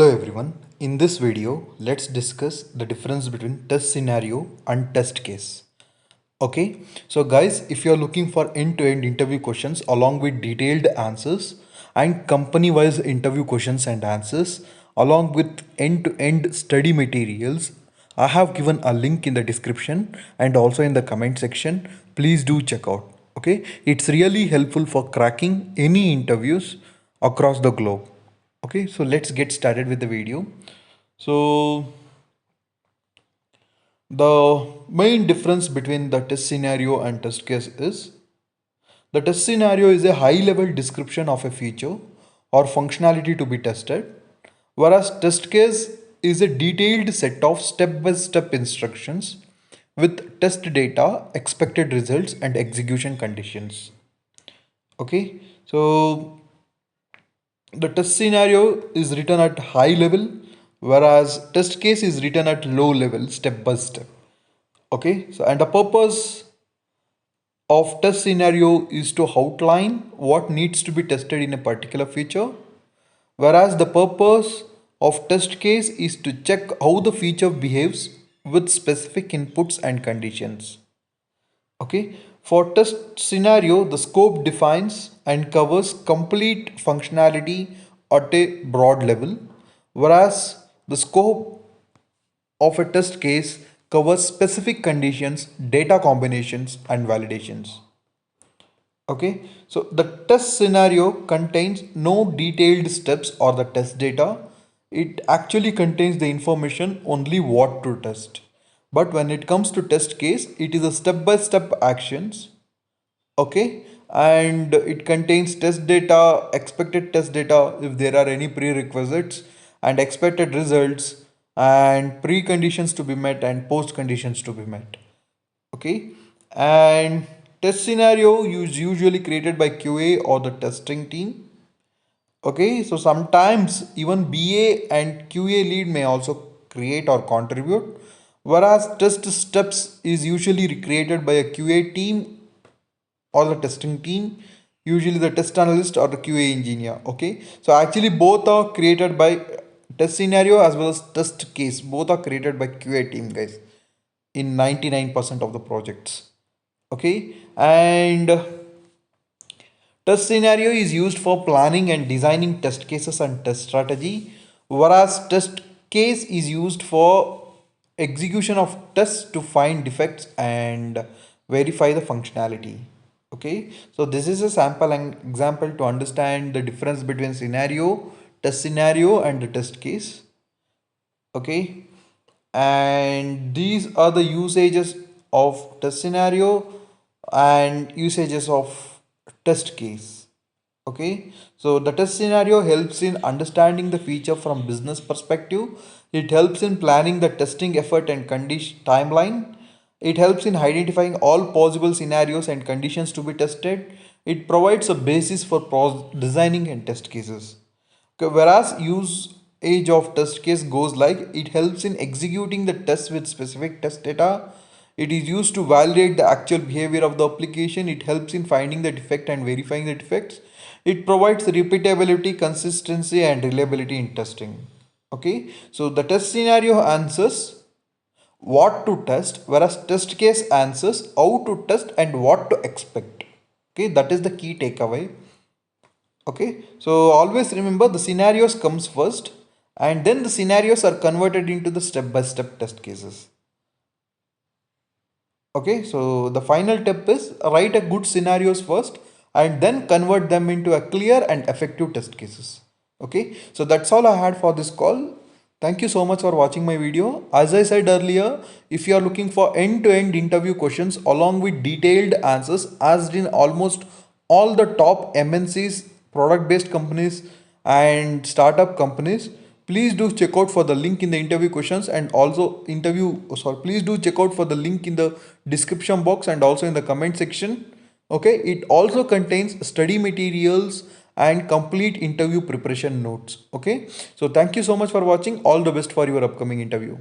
Hello everyone. In this video, let's discuss the difference between test scenario and test case. Okay, so guys, if you are looking for end-to-end interview questions along with detailed answers and company-wise interview questions and answers along with end-to-end study materials, I have given a link in the description and also in the comment section. Please do check out. Okay, it's really helpful for cracking any interviews across the globe. Okay, so let's get started with the video. So the main difference between the test scenario and test case is the test scenario is a high level description of a feature or functionality to be tested, whereas test case is a detailed set of step by step instructions with test data, expected results, and execution conditions. Okay, so the test scenario is written at high level, whereas test case is written at low level, step by step. Okay, so and the purpose of test scenario is to outline what needs to be tested in a particular feature, whereas the purpose of test case is to check how the feature behaves with specific inputs and conditions. Okay, for test scenario, the scope defines and covers complete functionality at a broad level, whereas the scope of a test case covers specific conditions, data combinations, and validations. Okay, so the test scenario contains no detailed steps or the test data. It actually contains the information only what to test. But when it comes to test case, it is a step by step actions. Okay, and it contains test data, expected test data if there are any prerequisites, and expected results, and preconditions to be met and post conditions to be met. Okay, and test scenario is usually created by QA or the testing team. Okay, so sometimes even BA and QA lead may also create or contribute, whereas test steps is usually created by a QA team or the testing team, usually the test analyst or the QA engineer. Okay, so actually both are created by test scenario as well as test case, both are created by QA team, guys, in 99% of the projects. Okay, and test scenario is used for planning and designing test cases and test strategy, whereas test case is used for execution of tests to find defects and verify the functionality. Okay, so this is a sample and example to understand the difference between scenario, test scenario, and the test case. Okay, and these are the usages of test scenario and usages of test case. Okay, so the test scenario helps in understanding the feature from business perspective. It helps in planning the testing effort and condition timeline. It helps in identifying all possible scenarios and conditions to be tested. It provides a basis for designing and test cases. Okay, whereas usage of test case goes like it helps in executing the test with specific test data. It is used to validate the actual behavior of the application. It helps in finding the defect and verifying the defects. It provides repeatability, consistency, and reliability in testing. Okay, so the test scenario answers what to test, whereas test case answers how to test and what to expect. Okay, that is the key takeaway. Okay, so always remember the scenarios comes first and then the scenarios are converted into the step-by-step test cases. Okay, so the final step is write a good scenarios first and then convert them into a clear and effective test cases. Okay, so that's all I had for this call. Thank you so much for watching my video. As I said earlier, if you are looking for end-to-end interview questions along with detailed answers asked in almost all the top MNCs, product-based companies and startup companies, please do check out for the link in the interview questions and also please do check out for the link in the description box and also in the comment section. Okay, it also contains study materials and complete interview preparation notes. Okay, so thank you so much for watching. All the best for your upcoming interview.